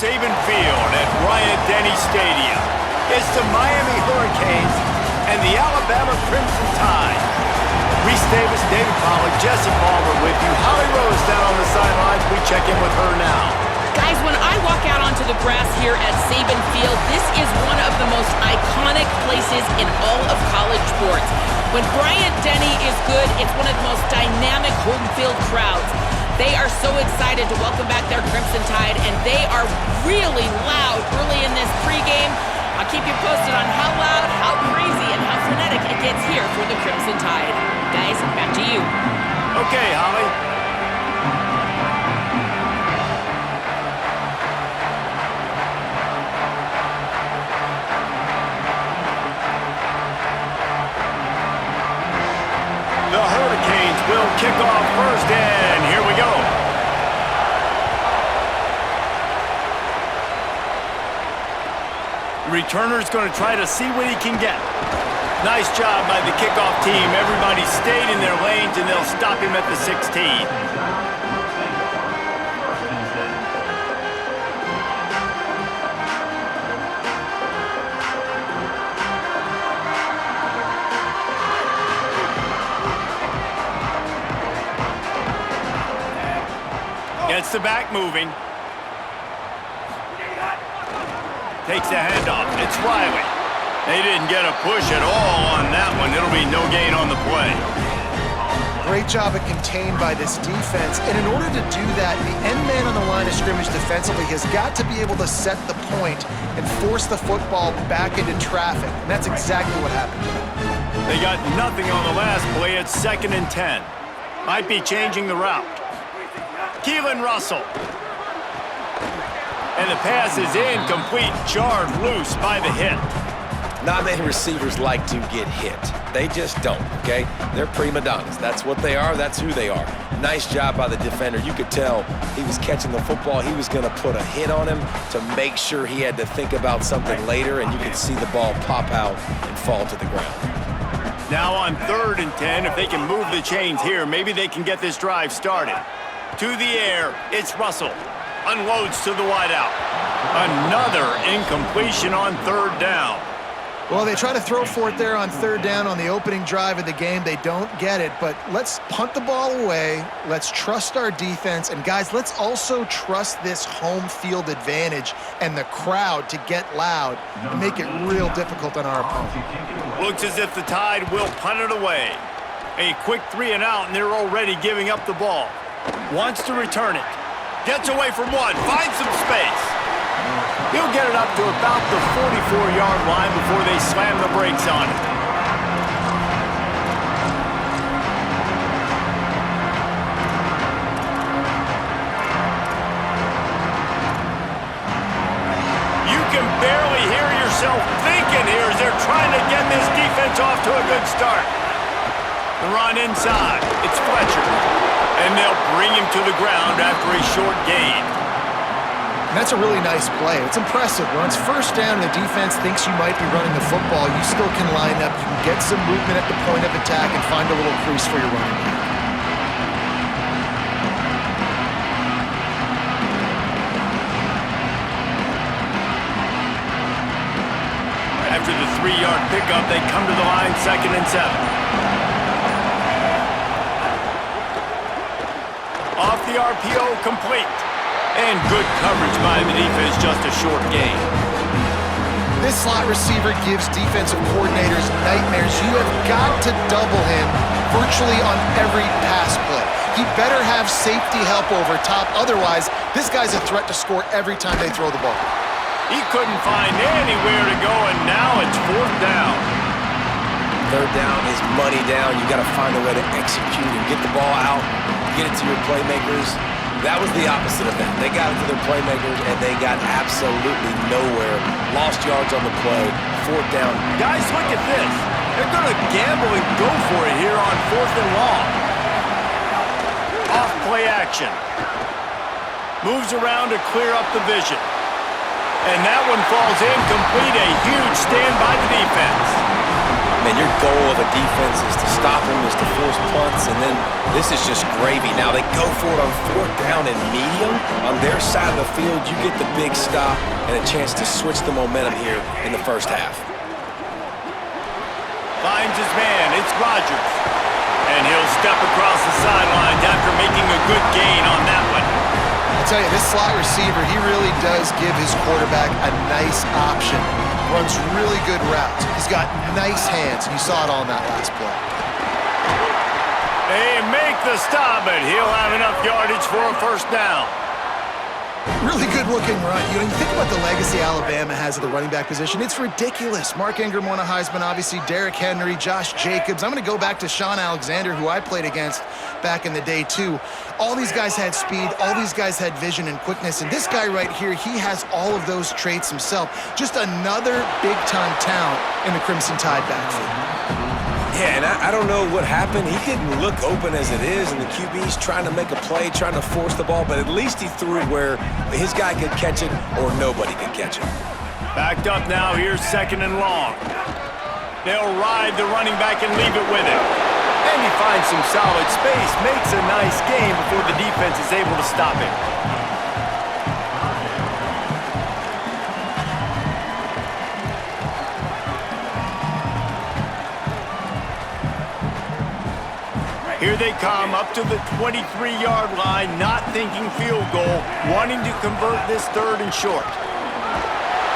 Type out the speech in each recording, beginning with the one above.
Saban Field at Bryant-Denny Stadium. It's the Miami Hurricanes and the Alabama Crimson Tide. Reese Davis, David Pollack, Jesse Palmer with you. Holly Rose down on the sidelines. We check in with her now. Guys, when I walk out onto the grass here at Saban Field, this is one of the most iconic places in all of college sports. When Bryant-Denny is good, it's one of the most dynamic home field crowds. They are so excited to welcome back their Crimson Tide, and they are really loud early in this pregame. I'll keep you posted on how loud, how crazy, and how frenetic it gets here for the Crimson Tide. Guys, back to you. Okay, Holly. The Hurricanes will kick off first, and here we go. The returner's going to try to see what he can get. Nice job by the kickoff team. Everybody stayed in their lanes, and they'll stop him at the 16. Gets the back moving. Takes the handoff. It's Riley. They didn't get a push at all on that one. It'll be no gain on the play. Great job of contained by this defense. And in order to do that, the end man on the line of scrimmage defensively has got to be able to set the point and force the football back into traffic. And that's exactly what happened. They got nothing on the last play. It's 2nd and 10. Might be changing the route. Keelan Russell. And the pass is incomplete, jarred loose by the hit. Not many receivers like to get hit. They just don't, okay? They're prima donnas. That's what they are. That's who they are. Nice job by the defender. You could tell he was catching the football. He was going to put a hit on him to make sure he had to think about something later, and you could see the ball pop out and fall to the ground. Now on 3rd and 10, if they can move the chains here, maybe they can get this drive started. To the air, it's Russell. Unloads to the wideout. Another incompletion on 3rd down. Well, they try to throw for it there on 3rd down on the opening drive of the game. They don't get it, but let's punt the ball away. Let's trust our defense. And, guys, let's also trust this home field advantage and the crowd to get loud and make it real difficult on our opponent. Looks as if the Tide will punt it away. A quick 3 and out, and they're already giving up the ball. Wants to return it. Gets away from one. Finds some space. He'll get it up to about the 44-yard line before they slam the brakes on it. You can barely hear yourself thinking here as they're trying to get this defense off to a good start. The run inside. It's Fletcher. And they'll bring him to the ground after a short gain. And that's a really nice play. It's impressive. When it's 1st down and the defense thinks you might be running the football, you still can line up. You can get some movement at the point of attack and find a little crease for your running back. After the 3-yard pickup, they come to the line 2nd and 7. Off the RPO, complete. And good coverage by the defense, just a short gain. This slot receiver gives defensive coordinators nightmares. You have got to double him virtually on every pass play. He better have safety help over top. Otherwise, this guy's a threat to score every time they throw the ball. He couldn't find anywhere to go, and now it's 4th down. 3rd down is money down. You got to find a way to execute and get the ball out, get it to your playmakers. That was the opposite of that. They got it to their playmakers, and they got absolutely nowhere. Lost yards on the play, 4th down. Guys, look at this. They're going to gamble and go for it here on 4th and long. Off play action. Moves around to clear up the vision. And that one falls incomplete. A huge stand by the defense. Man, your goal of a defense is to stop them, is to force punts, and then this is just gravy. Now they go for it on 4th down and medium. On their side of the field, you get the big stop and a chance to switch the momentum here in the first half. Finds his man, it's Rodgers. And he'll step across the sidelines after making a good gain on that one. I tell you, this slot receiver, he really does give his quarterback a nice option. Runs really good routes. He's got nice hands, and you saw it all in that last play. They make the stop, but he'll have enough yardage for a first down. Really good-looking run. You know, you think about the legacy Alabama has at the running back position. It's ridiculous. Mark Ingram won a Heisman, obviously. Derrick Henry, Josh Jacobs. I'm going to go back to Sean Alexander, who I played against back in the day, too. All these guys had speed. All these guys had vision and quickness. And this guy right here, he has all of those traits himself. Just another big-time talent in the Crimson Tide backfield. Yeah, and I don't know what happened. He didn't look open as it is, and the QB's trying to make a play, trying to force the ball, but at least he threw it where his guy could catch it or nobody could catch it. Backed up now, here's 2nd and long. They'll ride the running back and leave it with him. And he finds some solid space, makes a nice game before the defense is able to stop him. Here they come up to the 23-yard line, not thinking field goal, wanting to convert this 3rd and short.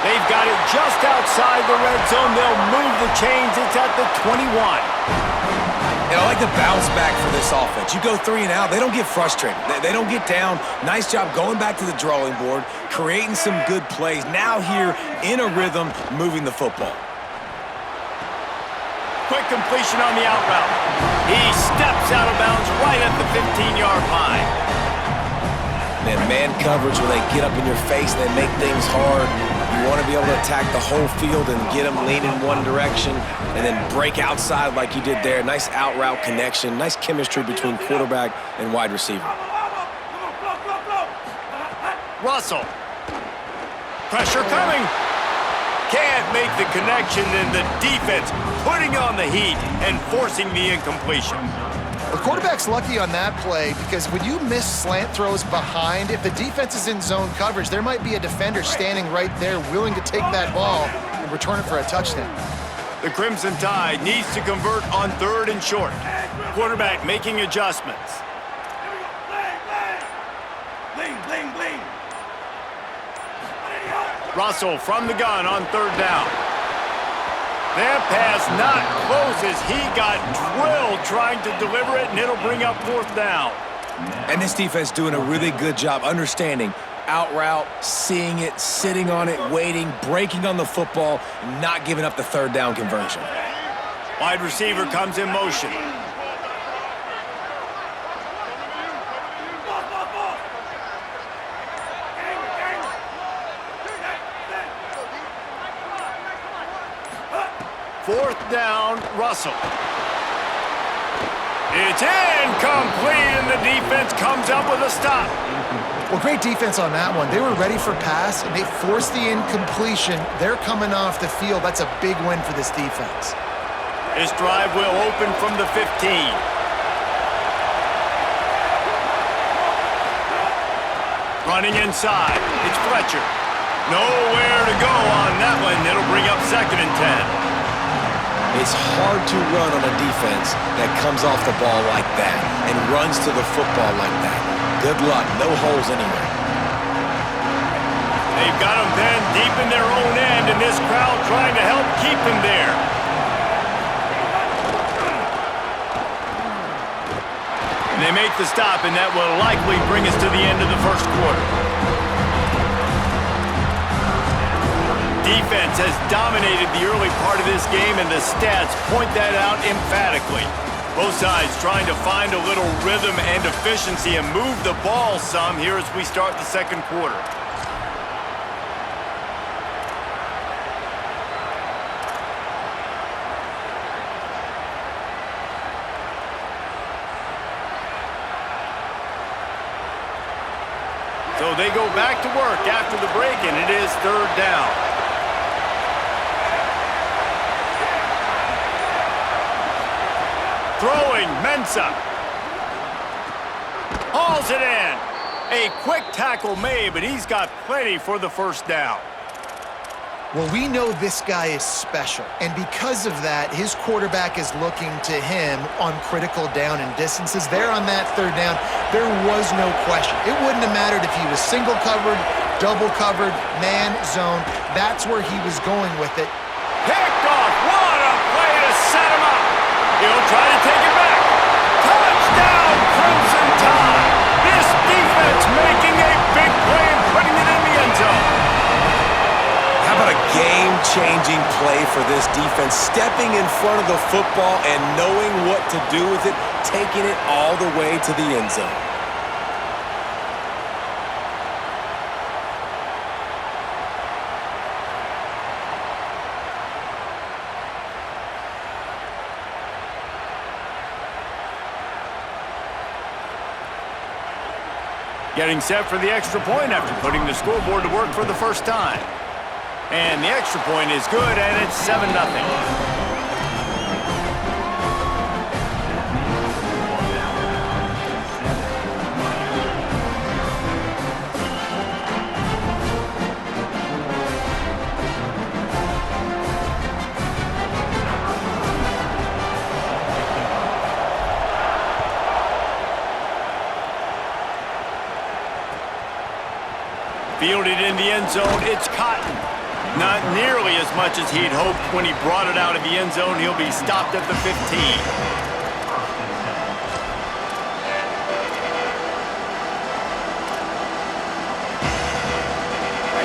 They've got it just outside the red zone. They'll move the chains. It's at the 21. And I like the bounce back for this offense. You go 3 and out, they don't get frustrated. They don't get down. Nice job going back to the drawing board, creating some good plays. Now here in a rhythm, moving the football. Quick completion on the out route. He steps out of bounds right at the 15-yard line. Man coverage, when they get up in your face, they make things hard. You want to be able to attack the whole field and get them lean in one direction and then break outside like you did there. Nice out route connection, nice chemistry between quarterback and wide receiver. Russell. Pressure coming. Can't make the connection, and the defense putting on the heat and forcing the incompletion. The quarterback's lucky on that play because when you miss slant throws behind, if the defense is in zone coverage, there might be a defender standing right there willing to take that ball and return it for a touchdown. The Crimson Tide needs to convert on 3rd and short. Quarterback making adjustments. Russell from the gun on 3rd down. That pass not close as he got drilled trying to deliver it, and it'll bring up 4th down. And this defense doing a really good job understanding out route, seeing it, sitting on it, waiting, breaking on the football, not giving up the 3rd down conversion. Wide receiver comes in motion. Fourth down, Russell. It's incomplete, and the defense comes up with a stop. Well, great defense on that one. They were ready for pass, and they forced the incompletion. They're coming off the field. That's a big win for this defense. This drive will open from the 15. Running inside, it's Fletcher. Nowhere to go on that one. It'll bring up 2nd and 10. It's hard to run on a defense that comes off the ball like that and runs to the football like that. Good luck. No holes anywhere. They've got him pinned deep in their own end, and this crowd trying to help keep him there. And they make the stop, and that will likely bring us to the end of the first quarter. Defense has dominated the early part of this game, and the stats point that out emphatically. Both sides trying to find a little rhythm and efficiency and move the ball some here as we start the second quarter. So they go back to work after the break, and it is 3rd down. Throwing, Mensah. Hauls it in. A quick tackle made, but he's got plenty for the first down. Well, we know this guy is special, and because of that, his quarterback is looking to him on critical down and distances. There on that third down, there was no question. It wouldn't have mattered if he was single covered, double covered, man, zone. That's where he was going with it. Picked off. What a play to set him up. He'll try to take it back. Touchdown, Crimson Tide. This defense making a big play and putting it in the end zone. How about a game-changing play for this defense? Stepping in front of the football and knowing what to do with it, taking it all the way to the end zone. Getting set for the extra point after putting the scoreboard to work for the first time. And the extra point is good, and it's 7-0. Fielded in the end zone, it's Cotton. Not nearly as much as he'd hoped when he brought it out of the end zone. He'll be stopped at the 15.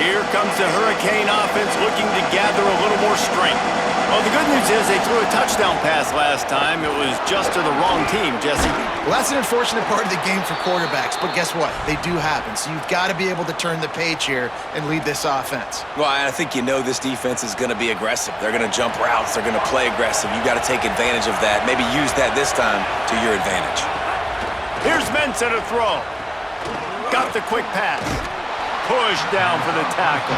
Here comes the Hurricane offense looking to gather a little more strength. Well, the good news is they threw a touchdown pass last time. It was just to the wrong team, Jesse. Well, that's an unfortunate part of the game for quarterbacks, but guess what? They do happen, so you've got to be able to turn the page here and lead this offense. Well, I think you know this defense is going to be aggressive. They're going to jump routes. They're going to play aggressive. You got to take advantage of that. Maybe use that this time to your advantage. Here's Mensah to throw. Got the quick pass. Push down for the tackle.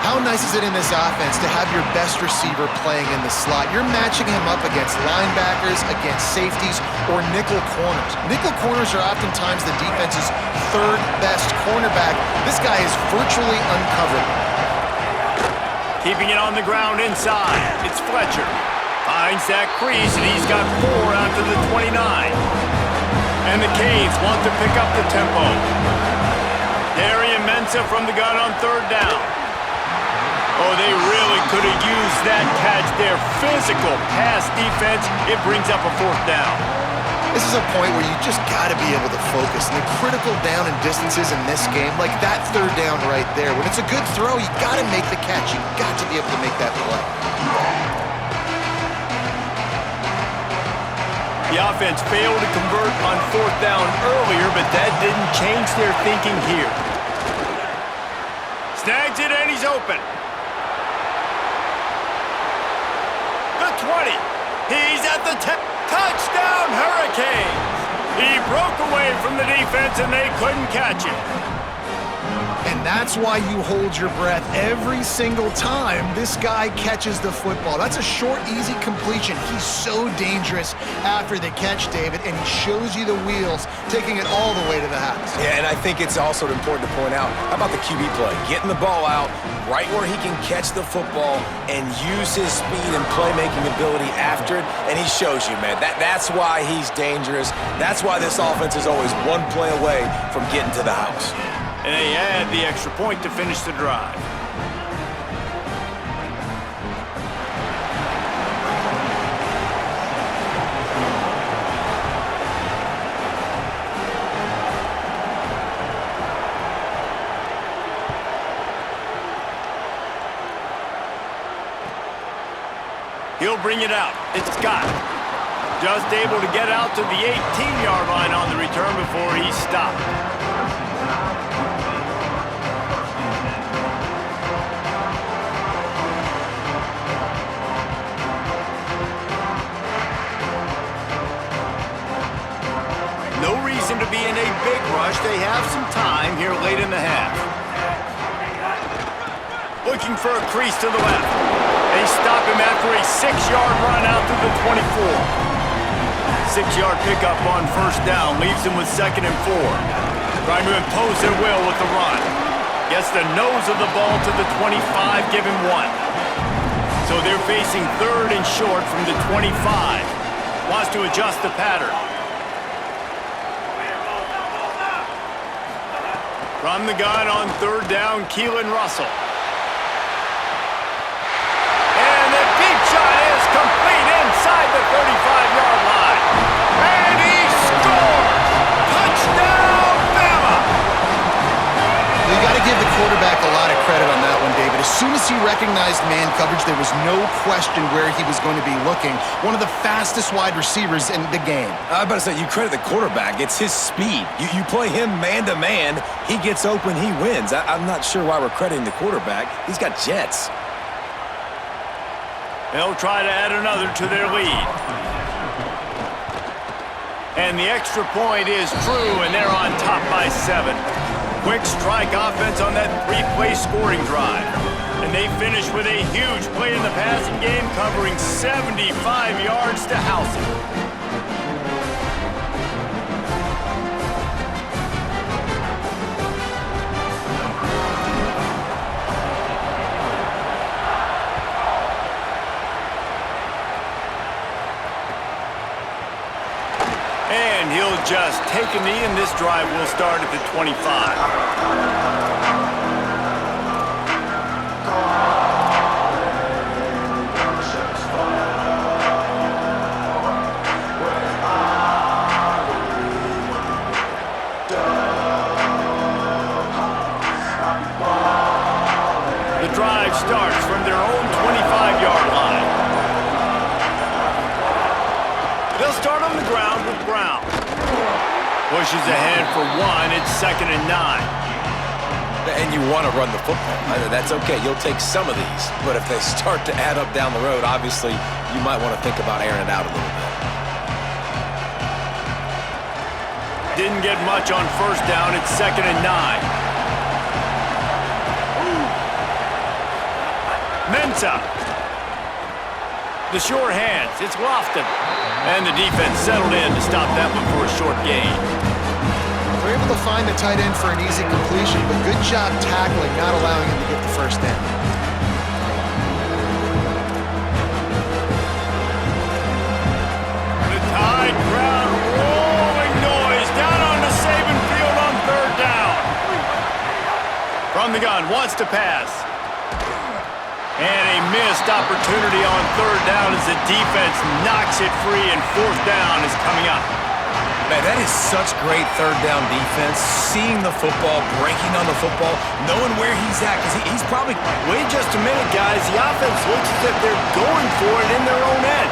How nice is it in this offense to have your best receiver playing in the slot? You're matching him up against linebackers, against safeties, or nickel corners. Nickel corners are oftentimes the defense's third best cornerback. This guy is virtually uncovered. Keeping it on the ground inside. It's Fletcher. Finds that crease, and he's got 4 out to the 29. And the Canes want to pick up the tempo. Darian Mensah from the gun on third down. Oh, they really could have used that catch there. Physical pass defense. It brings up a 4th down. This is a point where you just got to be able to focus. And the critical down and distances in this game, like that third down right there, when it's a good throw, you got to make the catch. You got to be able to make that play. The offense failed to convert on 4th down earlier, but that didn't change their thinking here. Snags it, and he's open. The 20. He's at the 10. Touchdown, Hurricanes. He broke away from the defense, and they couldn't catch him. And that's why you hold your breath every single time this guy catches the football. That's a short, easy completion. He's so dangerous after the catch, David, and he shows you the wheels, taking it all the way to the house. Yeah, and I think it's also important to point out, how about the QB play? Getting the ball out right where he can catch the football and use his speed and playmaking ability after it, and he shows you, man. That's why he's dangerous. That's why this offense is always one play away from getting to the house. And they add the extra point to finish the drive. He'll bring it out. It's Scott. Just able to get out to the 18-yard line on the return before he's stopped. No reason to be in a big rush. They have some time here late in the half. Looking for a crease to the left. They stop him after a 6-yard run out to the 24. 6-yard pickup on first down leaves them with 2nd and 4. Trying to impose their will with the run. Gets the nose of the ball to the 25, give him 1. So they're facing 3rd and short from the 25. Wants to adjust the pattern. From the gun on 3rd down, Keelan Russell. And the deep shot is complete inside the 35-yard line. And he scores! Touchdown, Bama! You got to give the quarterback a lot of credit on that one, David. As soon as he recognized man coverage, there was no question where he was going to be looking. One of the fastest wide receivers in the game. I was about to say, you credit the quarterback. It's his speed. You play him man-to-man, he gets open, he wins. I'm not sure why we're crediting the quarterback. He's got jets. They'll try to add another to their lead. And the extra point is true, and they're on top by 7. Quick strike offense on that 3-play scoring drive. And they finish with a huge play in the passing game, covering 75 yards to house it. And he'll just take a knee, and this drive will start at the 25. The drive starts from their own 25-yard line. They'll start on the ground with Brown. Pushes ahead for 1. It's 2nd and 9. And you want to run the football. That's okay. You'll take some of these. But if they start to add up down the road, obviously, you might want to think about airing it out a little bit. Didn't get much on first down. It's 2nd and 9. Mensah. The sure hands. It's Lofton. And the defense settled in to stop that one for a short gain. They're able to find the tight end for an easy completion, but good job tackling, not allowing him to get the first down. The Tide crowd rolling noise down on the Saban field on 3rd down. From the gun, wants to pass. And a missed opportunity on 3rd down as the defense knocks it free, and 4th down is coming up. Man, that is such great 3rd down defense. Seeing the football, breaking on the football, knowing where he's at, because he's probably... Wait just a minute, guys. The offense looks as if they're going for it in their own end.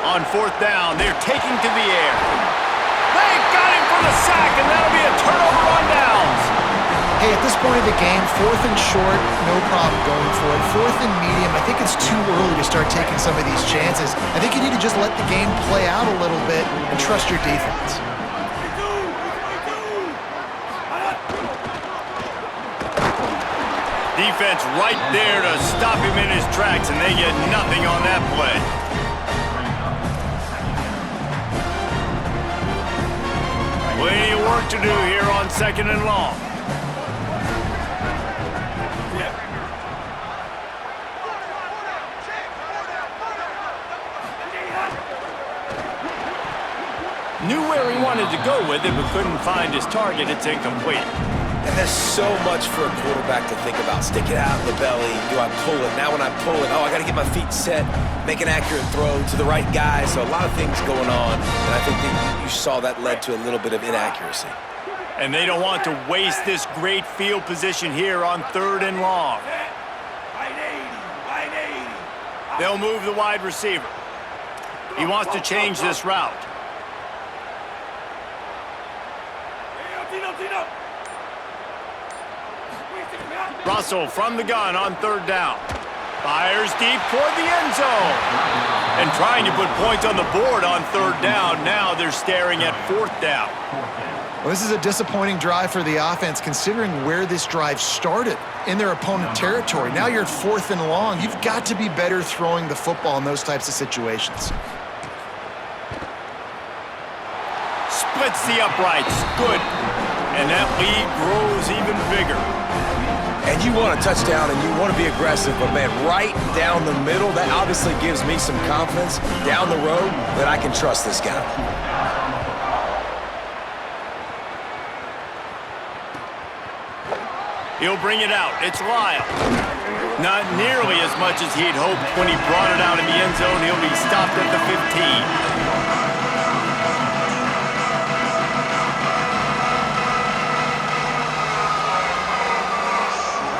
On 4th down, they're taking to the air. They've got him for the sack, and that'll be a turnover on downs. Hey, at this point of the game, 4th and short, no problem going for it. 4th and medium, I think it's too early to start taking some of these chances. I think you need to just let the game play out a little bit and trust your defense. Defense right there to stop him in his tracks, and they get nothing on that play. Plenty of work to do here on 2nd and long. Knew where he wanted to go with it, but couldn't find his target. It's incomplete. And there's so much for a quarterback to think about. Stick it out in the belly. Do I pull it? Now when I pull it, I got to get my feet set, make an accurate throw to the right guy. So a lot of things going on. And I think that you saw that led to a little bit of inaccuracy. And they don't want to waste this great field position here on 3rd and long. They'll move the wide receiver. He wants to change this route. Russell from the gun on 3rd down. Fires deep toward the end zone. And trying to put points on the board on 3rd down. Now they're staring at 4th down. Well, this is a disappointing drive for the offense considering where this drive started, in their opponent territory. Now you're at 4th and long. You've got to be better throwing the football in those types of situations. Splits the uprights. Good. And that lead grows even bigger. And you want a touchdown and you want to be aggressive, but man, right down the middle, that obviously gives me some confidence down the road that I can trust this guy. He'll bring it out. It's Lyle. Not nearly as much as he'd hoped when he brought it out in the end zone. He'll be stopped at the 15.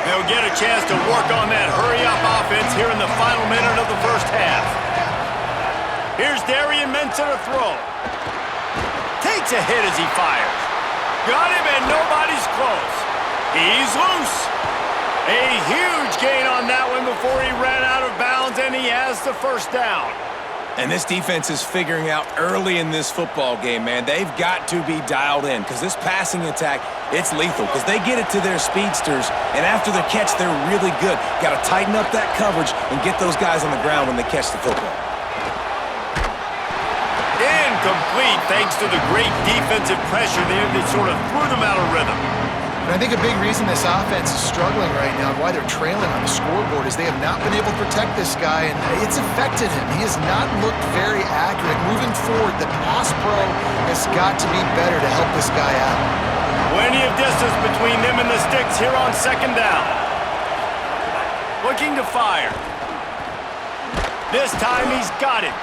They'll get a chance to work on that hurry-up offense here in the final minute of the first half. Here's Darian Mensah to throw. Takes a hit as he fires. Got him, and nobody's close. He's loose. A huge gain on that one before he ran out of bounds, and he has the first down. And this defense is figuring out early in this football game, man. They've got to be dialed in because this passing attack, it's lethal because they get it to their speedsters, and after the catch, they're really good. Got to tighten up that coverage and get those guys on the ground when they catch the football. Incomplete thanks to the great defensive pressure there that sort of threw them out of rhythm. And I think a big reason this offense is struggling right now and why they're trailing on the scoreboard is they have not been able to protect this guy, and it's affected him. He has not looked very accurate. Moving forward, the pass pro has got to be better to help this guy out. Plenty of distance between them and the sticks here on second down. Looking to fire. This time he's got it.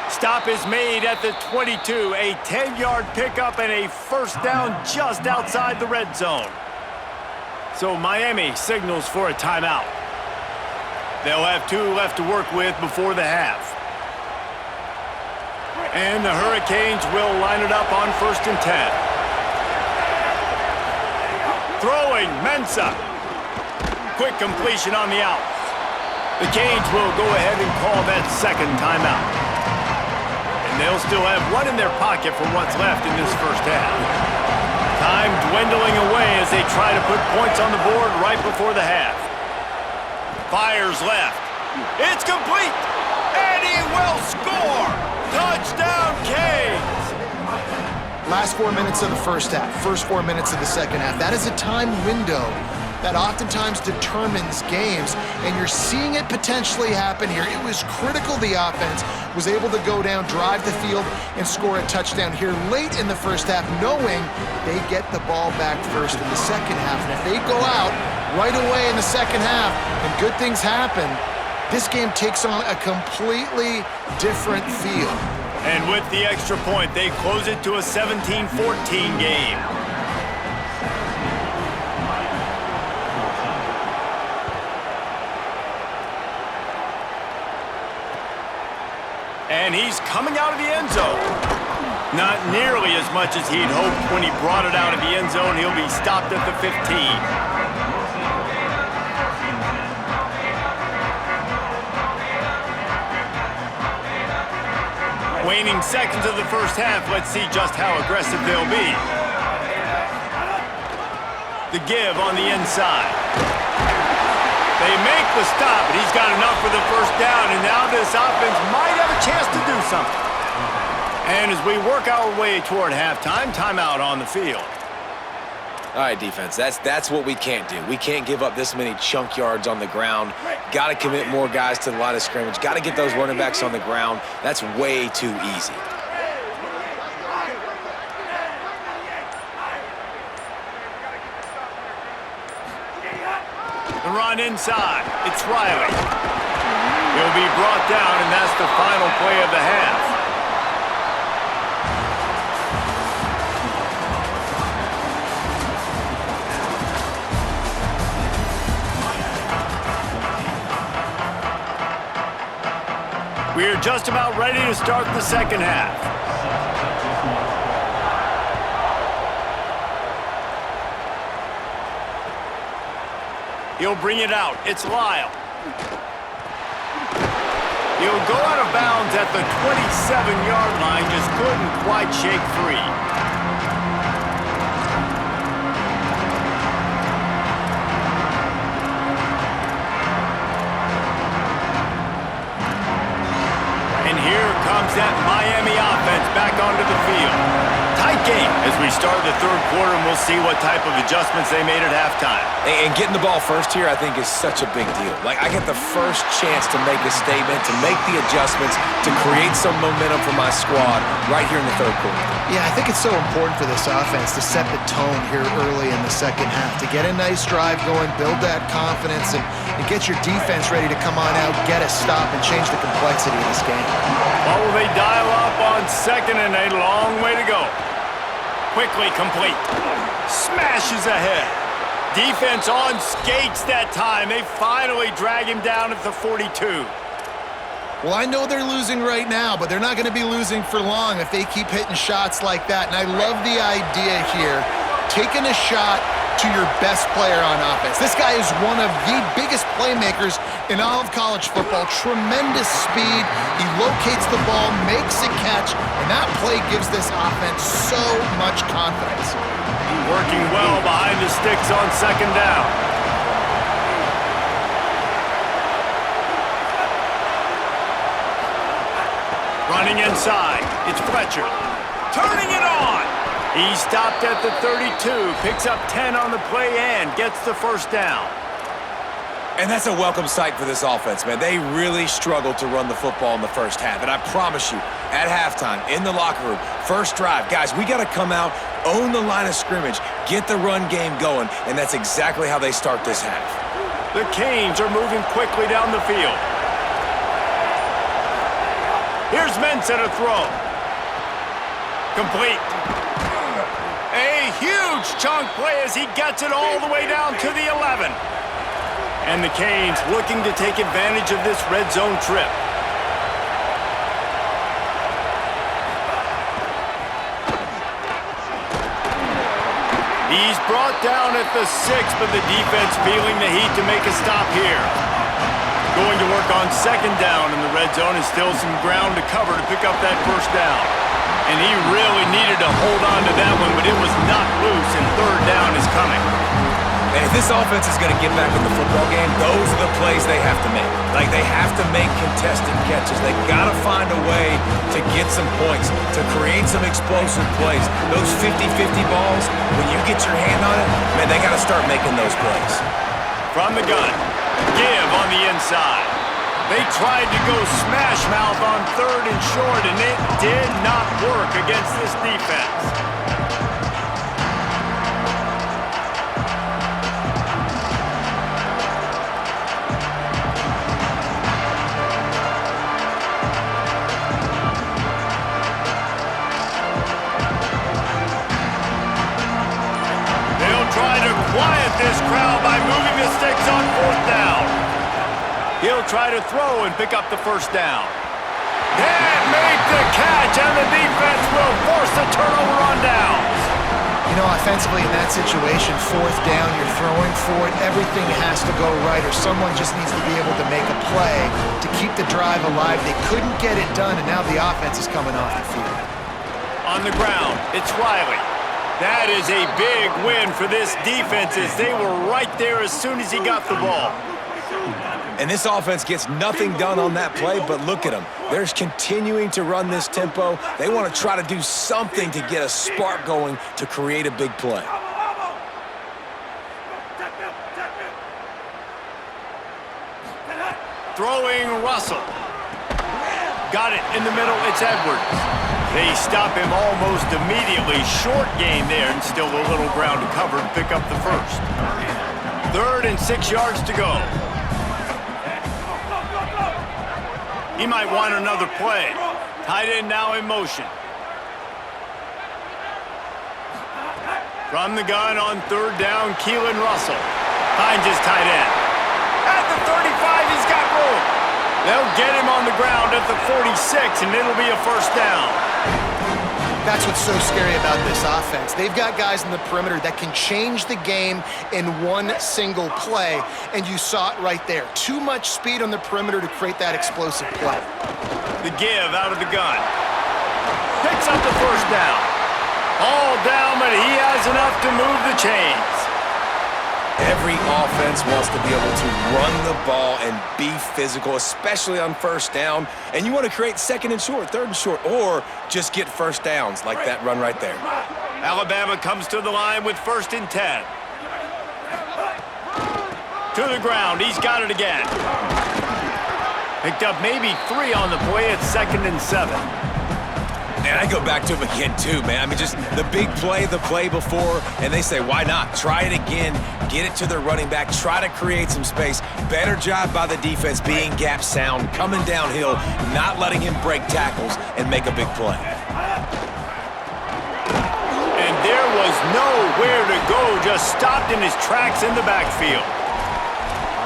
Stop is made at the 22. A 10-yard pickup and a first down just outside the red zone. So Miami signals for a timeout. They'll have 2 left to work with before the half. And the Hurricanes will line it up on 1st and 10. Throwing, Mensah. Quick completion on the out. The Canes will go ahead and call that second timeout. And they'll still have 1 in their pocket for what's left in this first half. Time dwindling away as they try to put points on the board right before the half. Fires left. It's complete. And he will score. Touchdown, Canes. Last 4 minutes of the first half, first 4 minutes of the second half. That is a time window that oftentimes determines games, and you're seeing it potentially happen here. It was critical the offense was able to go down, drive the field, and score a touchdown here late in the first half, knowing they get the ball back first in the second half. And if they go out right away in the second half and good things happen, this game takes on a completely different feel. And with the extra point, they close it to a 17-14 game. And he's coming out of the end zone. Not nearly as much as he'd hoped when he brought it out of the end zone. He'll be stopped at the 15. Waning seconds of the first half. Let's see just how aggressive they'll be. The give on the inside. They make the stop, but he's got enough for the first down, and now this offense might have a chance to do something. And as we work our way toward halftime, timeout on the field. All right, defense, that's what we can't do. We can't give up this many chunk yards on the ground. Got to commit more guys to the line of scrimmage. Got to get those running backs on the ground. That's way too easy. The run inside. It's Riley. He'll be brought down, and that's the final play of the half. We're just about ready to start the second half. He'll bring it out. It's Lyle. He'll go out of bounds at the 27-yard line. Just couldn't quite shake free. that Miami offense back onto the field. Tight game as we start the third quarter, and we'll see what type of adjustments they made at halftime. And getting the ball first here, I think, is such a big deal. Like, I get the first chance to make a statement, to make the adjustments, to create some momentum for my squad right here in the third quarter. Yeah, I think it's so important for this offense to set the tone here early in the second half, to get a nice drive going, build that confidence, and get your defense ready to come on out, get a stop, and change the complexity of this game. What will they dial up on second and a long way to go? Quickly complete. Smashes ahead. Defense on skates that time. They finally drag him down at the 42. Well, I know they're losing right now, but they're not going to be losing for long if they keep hitting shots like that. And I love the idea here, taking a shot to your best player on offense. This guy is one of the biggest playmakers in all of college football. Tremendous speed. He locates the ball, makes a catch, and that play gives this offense so much confidence. Working well behind the sticks on second down. Running inside. It's Fletcher. Turning it on. He stopped at the 32, picks up 10 on the play and gets the first down. And that's a welcome sight for this offense, man. They really struggled to run the football in the first half. And I promise you, at halftime, in the locker room, first drive, guys, we got to come out, own the line of scrimmage, get the run game going, and that's exactly how they start this half. The Canes are moving quickly down the field. Here's Mensah to throw. Complete. A huge chunk play as he gets it all the way down to the 11. And the Canes looking to take advantage of this red zone trip. He's brought down at the 6, but the defense feeling the heat to make a stop here. Going to work on second down in the red zone, and still some ground to cover to pick up that first down. And he really needed to hold on to that one, but it was not loose, and third down is coming. And if this offense is going to get back in the football game, those are the plays they have to make. Like, they have to make contested catches. They got to find a way to get some points, to create some explosive plays. Those 50-50 balls, when you get your hand on it, man, they got to start making those plays. From the gun, give on the inside. They tried to go smash mouth on third and short, and it did not work against this defense. Try to quiet this crowd by moving the sticks on fourth down. He'll try to throw and pick up the first down. Can't make the catch, and the defense will force a turnover on downs. You know, offensively in that situation, fourth down, you're throwing for it, everything has to go right, or someone just needs to be able to make a play to keep the drive alive. They couldn't get it done, and now the offense is coming off the field. On the ground, it's Riley. That is a big win for this defense as they were right there as soon as he got the ball. And this offense gets nothing done on that play, but look at them. They're continuing to run this tempo. They want to try to do something to get a spark going to create a big play. Throwing Russell. Got it in the middle, it's Edwards. They stop him almost immediately. Short gain there, and still a little ground to cover to pick up the first. 3rd and 6 yards to go. He might want another play. Tight end now in motion. From the gun on 3rd down, Keelan Russell finds his tight end. At the 35, he's got room. They'll get him on the ground at the 46, and it'll be a first down. That's what's so scary about this offense. They've got guys in the perimeter that can change the game in one single play, and you saw it right there. Too much speed on the perimeter to create that explosive play. The give out of the gun. Picks up the first down. All down, but he has enough to move the chains. Every offense wants to be able to run the ball and be physical, especially on first down. And you want to create second and short, third and short, or just get first downs like that run right there. Alabama comes to the line with 1st and 10. To the ground. He's got it again. Picked up maybe 3 on the play at 2nd and 7. And I go back to him again, too, man. I mean, just the big play, the play before, and they say, why not? Try it again, get it to their running back, try to create some space. Better job by the defense being gap sound, coming downhill, not letting him break tackles and make a big play. And there was nowhere to go, just stopped in his tracks in the backfield.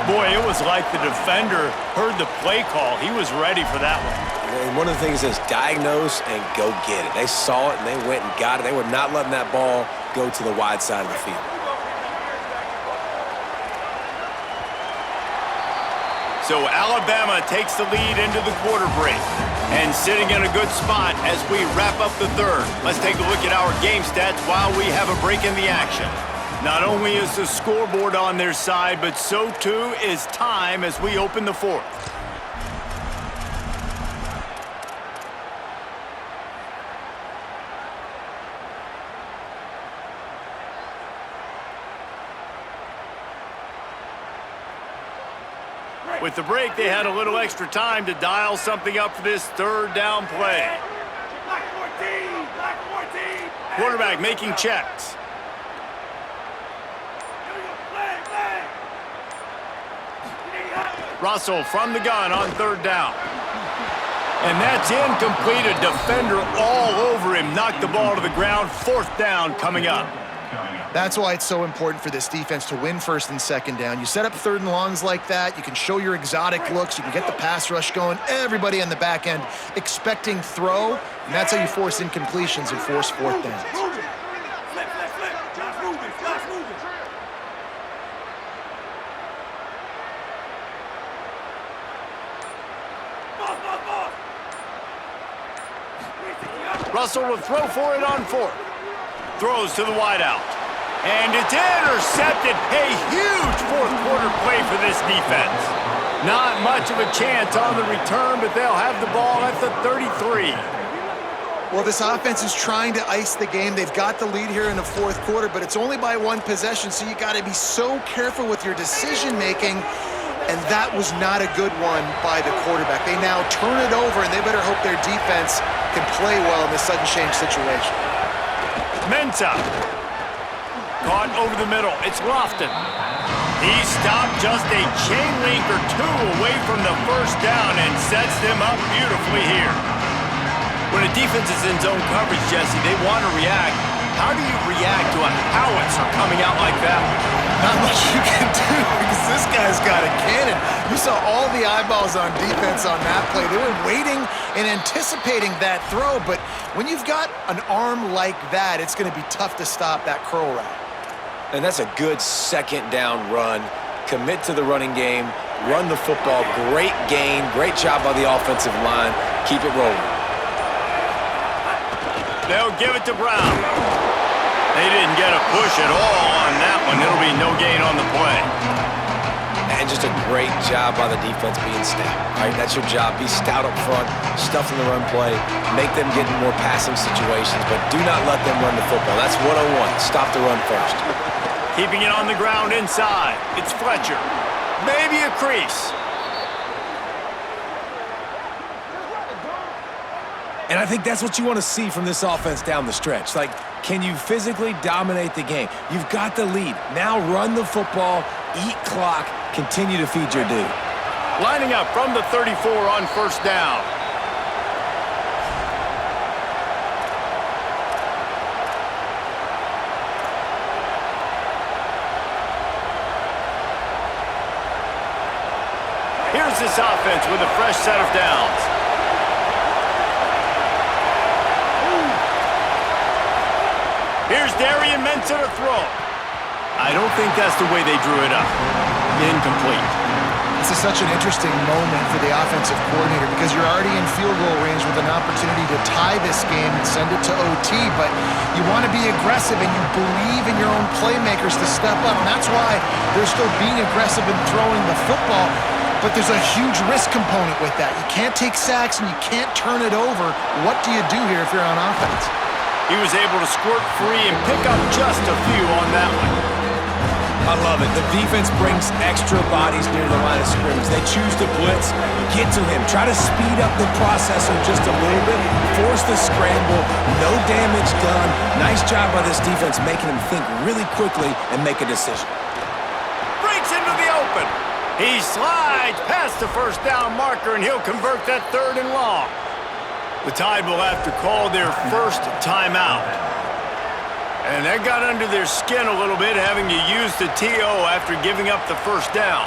Boy, it was like the defender heard the play call. He was ready for that one. And one of the things is diagnose and go get it. They saw it and they went and got it. They were not letting that ball go to the wide side of the field. So Alabama takes the lead into the quarter break and sitting in a good spot as we wrap up the third. Let's take a look at our game stats while we have a break in the action. Not only is the scoreboard on their side, but so too is time as we open the fourth. With the break, they had a little extra time to dial something up for this 3rd down play. Quarterback making checks. Russell from the gun on 3rd down. And that's incomplete. A defender all over him. Knocked the ball to the ground. 4th down coming up. That's why it's so important for this defense to win 1st and 2nd down. You set up 3rd and longs like that. You can show your exotic looks. You can get the pass rush going. Everybody on the back end expecting throw. And that's how you force incompletions and force 4th downs. Russell will throw for it on 4th. Throws to the wideout. And it's intercepted. A huge 4th quarter play for this defense. Not much of a chance on the return, but they'll have the ball at the 33. Well, this offense is trying to ice the game. They've got the lead here in the 4th quarter, but it's only by 1 possession, so you got to be so careful with your decision-making, and that was not a good one by the quarterback. They now turn it over, and they better hope their defense can play well in this sudden change situation. Mensah. Caught over the middle. It's Lofton. He stopped just a chain link or 2 away from the 1st down and sets them up beautifully here. When a defense is in zone coverage, Jesse, they want to react. How do you react to a howitzer coming out like that? Not much you can do because this guy's got a cannon. You saw all the eyeballs on defense on that play. They were waiting and anticipating that throw, but when you've got an arm like that, it's going to be tough to stop that curl route. And that's a good 2nd down run. Commit to the running game, run the football. Great gain, great job by the offensive line. Keep it rolling. They'll give it to Brown. They didn't get a push at all on that one. It'll be no gain on the play. And just a great job by the defense being stout. All right, that's your job. Be stout up front, stuff in the run play, make them get in more passing situations, but do not let them run the football. That's 101. Stop the run first. Keeping it on the ground inside. It's Fletcher. Maybe a crease. And I think that's what you want to see from this offense down the stretch. Like, can you physically dominate the game? You've got the lead. Now run the football, eat clock, continue to feed your dude. Lining up from the 34 on 1st down. Here's this offense with a fresh set of downs. Here's Darian Mensah to throw. I don't think that's the way they drew it up. Incomplete. This is such an interesting moment for the offensive coordinator because you're already in field goal range with an opportunity to tie this game and send it to OT, but you want to be aggressive and you believe in your own playmakers to step up, and that's why they're still being aggressive in throwing the football, but there's a huge risk component with that. You can't take sacks and you can't turn it over. What do you do here if you're on offense? He was able to squirt free and pick up just a few on that one. I love it. The defense brings extra bodies near the line of scrimmage. They choose to blitz, get to him, try to speed up the processor just a little bit, force the scramble, no damage done. Nice job by this defense making him think really quickly and make a decision. Breaks into the open. He slides past the first down marker, and he'll convert that 3rd and long. The Tide will have to call their first timeout. And that got under their skin a little bit, having to use the TO after giving up the first down.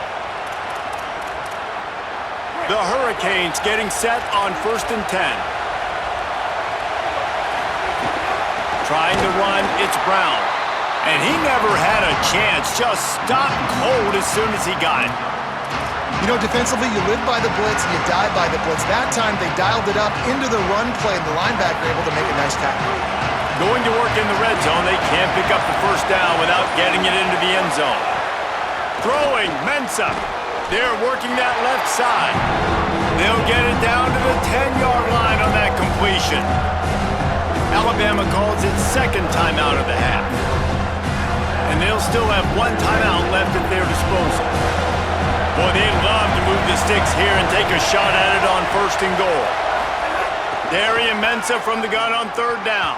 The Hurricanes getting set on 1st and 10. Trying to run, it's Brown. And he never had a chance, just stopped cold as soon as he got it. You know, defensively, you live by the blitz and you die by the blitz. That time, they dialed it up into the run play, and the linebacker able to make a nice tackle. Going to work in the red zone, they can't pick up the first down without getting it into the end zone. Throwing, Mensah. They're working that left side. They'll get it down to the 10-yard line on that completion. Alabama calls its 2nd timeout of the half. And they'll still have 1 timeout left at their disposal. Boy, they'd love to move the sticks here and take a shot at it on 1st and goal. Darian Mensah from the gun on 3rd down.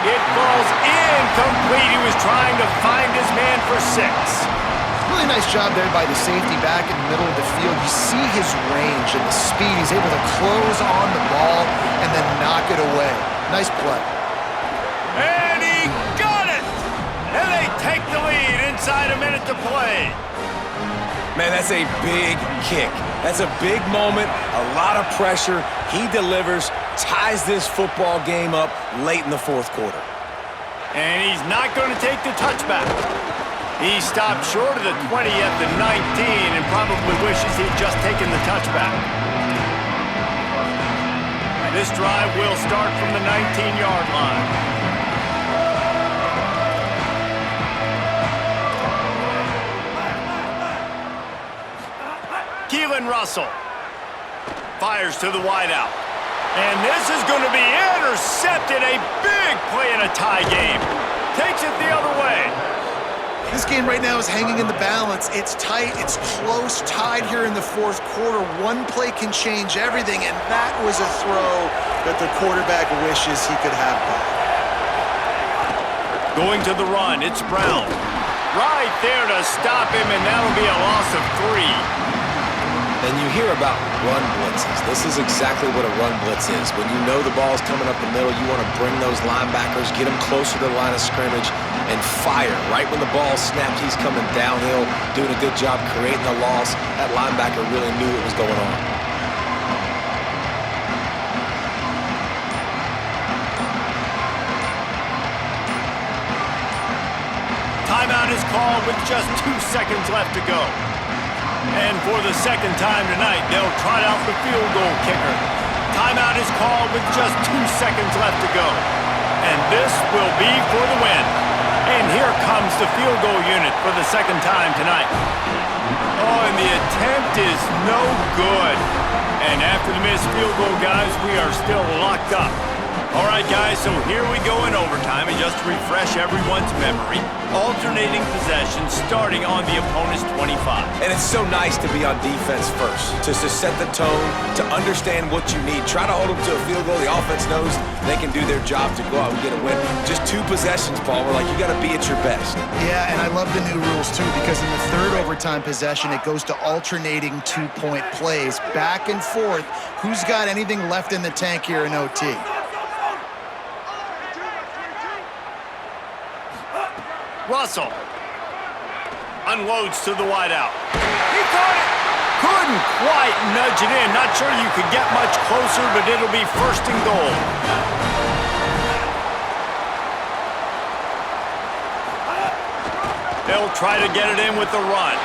It falls incomplete. He was trying to find his man for 6. Really nice job there by the safety back in the middle of the field. You see his range and the speed. He's able to close on the ball and then knock it away. Nice play. And he got it! And they take the lead inside a minute to play. Man, that's a big kick. That's a big moment, a lot of pressure. He delivers, ties this football game up late in the 4th quarter. And he's not going to take the touchback. He stopped short of the 20 at the 19 and probably wishes he'd just taken the touchback. This drive will start from the 19-yard line. Keelan Russell fires to the wideout. And this is going to be intercepted. A big play in a tie game. Takes it the other way. This game right now is hanging in the balance. It's tight, it's close, tied here in the 4th quarter. One play can change everything, and that was a throw that the quarterback wishes he could have back. Going to the run, it's Brown. Right there to stop him, and that'll be a loss of 3. And you hear about run blitzes. This is exactly what a run blitz is. When you know the ball's coming up the middle, you want to bring those linebackers, get them closer to the line of scrimmage, and fire. Right when the ball snaps, he's coming downhill, doing a good job creating the loss. That linebacker really knew what was going on. Timeout is called with just 2 seconds left to go. And for the 2nd time tonight, they'll trot out the field goal kicker. Timeout is called with just 2 seconds left to go. And this will be for the win. And here comes the field goal unit for the 2nd time tonight. Oh, and the attempt is no good. And after the missed field goal, guys, we are still locked up. All right, guys, so here we go in overtime, and just to refresh everyone's memory, alternating possessions starting on the opponent's 25. And it's so nice to be on defense first, just to set the tone, to understand what you need. Try to hold them to a field goal. The offense knows they can do their job to go out and get a win. Just 2 possessions, Paul. We're like, you got to be at your best. Yeah, and I love the new rules, too, because in the 3rd overtime possession, it goes to alternating 2-point plays, back and forth. Who's got anything left in the tank here in OT? Russell unloads to the wideout. He caught it. Couldn't quite nudge it in. Not sure you could get much closer, but it'll be 1st and goal. They'll try to get it in with the run.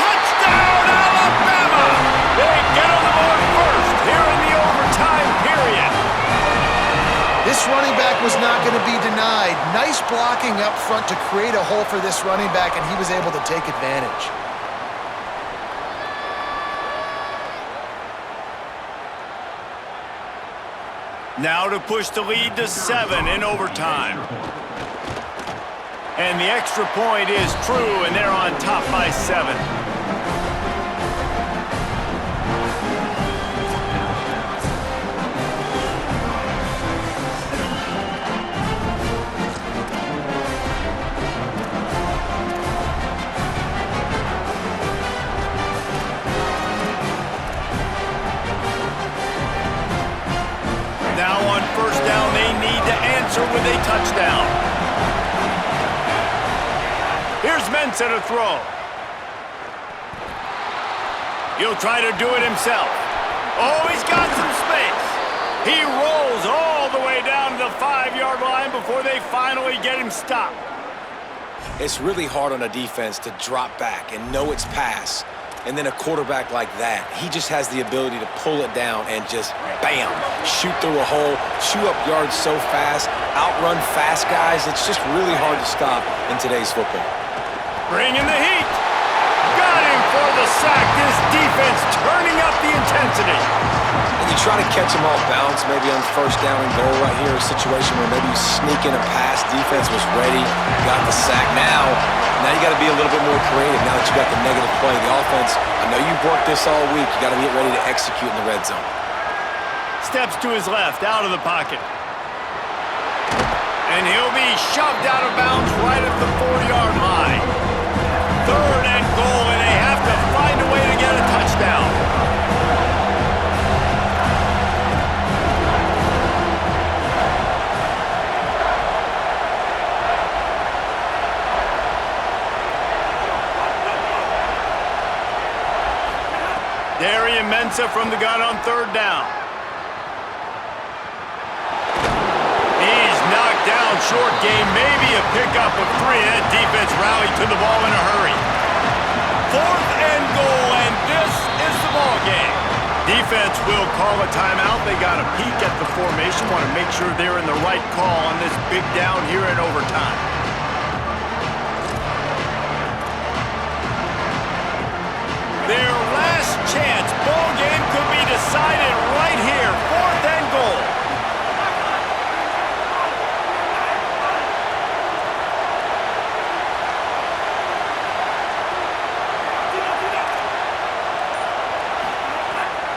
Touchdown, Alabama! Nice blocking up front to create a hole for this running back, and he was able to take advantage. Now to push the lead to 7 in overtime. And the extra point is true, and they're on top by 7. Now on first down, they need to answer with a touchdown. Here's Mensah to throw. He'll try to do it himself. Oh, he's got some space. He rolls all the way down to the 5-yard line before they finally get him stopped. It's really hard on a defense to drop back and know it's pass. And then a quarterback like that, he just has the ability to pull it down and just, bam, shoot through a hole, chew up yards so fast, outrun fast guys. It's just really hard to stop in today's football. Bringing the heat. Got him for the sack. This defense turning up the intensity. And you try to catch him off balance, maybe on first down and goal right here, a situation where maybe you sneak in a pass, defense was ready, got the sack. Now you got to be a little bit more creative now that you got the negative play. The offense, I know you've worked this all week. You got to get ready to execute in the red zone. Steps to his left, out of the pocket. And he'll be shoved out of bounds right at the 4-yard line. 3rd and goal, and they have to find a way to get a touchdown. Darian Mensah from the gun on 3rd down. He's knocked down, short game, maybe a pickup of 3. That defense rallied to the ball in a hurry. 4th and goal, and this is the ball game. Defense will call a timeout. They got a peek at the formation, want to make sure they're in the right call on this big down here in overtime. Their last chance. Ball game could be decided right here. 4th and goal.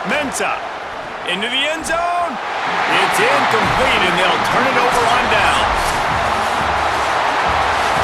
Mensah into the end zone. It's incomplete, and they'll turn it over on downs.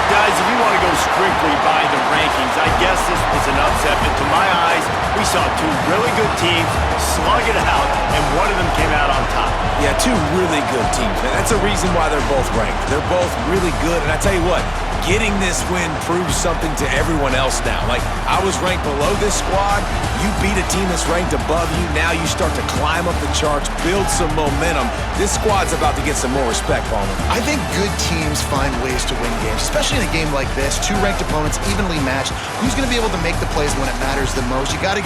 Guys, if you want to go strictly by the rankings, I guess this was an upset, but to my eyes, we saw 2 really good teams slug it out, and one of them came out on top. Yeah, 2 really good teams, man. That's a reason why they're both ranked. They're both really good, and I tell you what, getting this win proves something to everyone else now. Like, I was ranked below this squad. You beat a team that's ranked above you. Now you start to climb up the charts, build some momentum. This squad's about to get some more respect, Bama. I think good teams find ways to win games, especially in a game like this. 2 ranked opponents, evenly matched. Who's going to be able to make the plays when it matters the most? You got to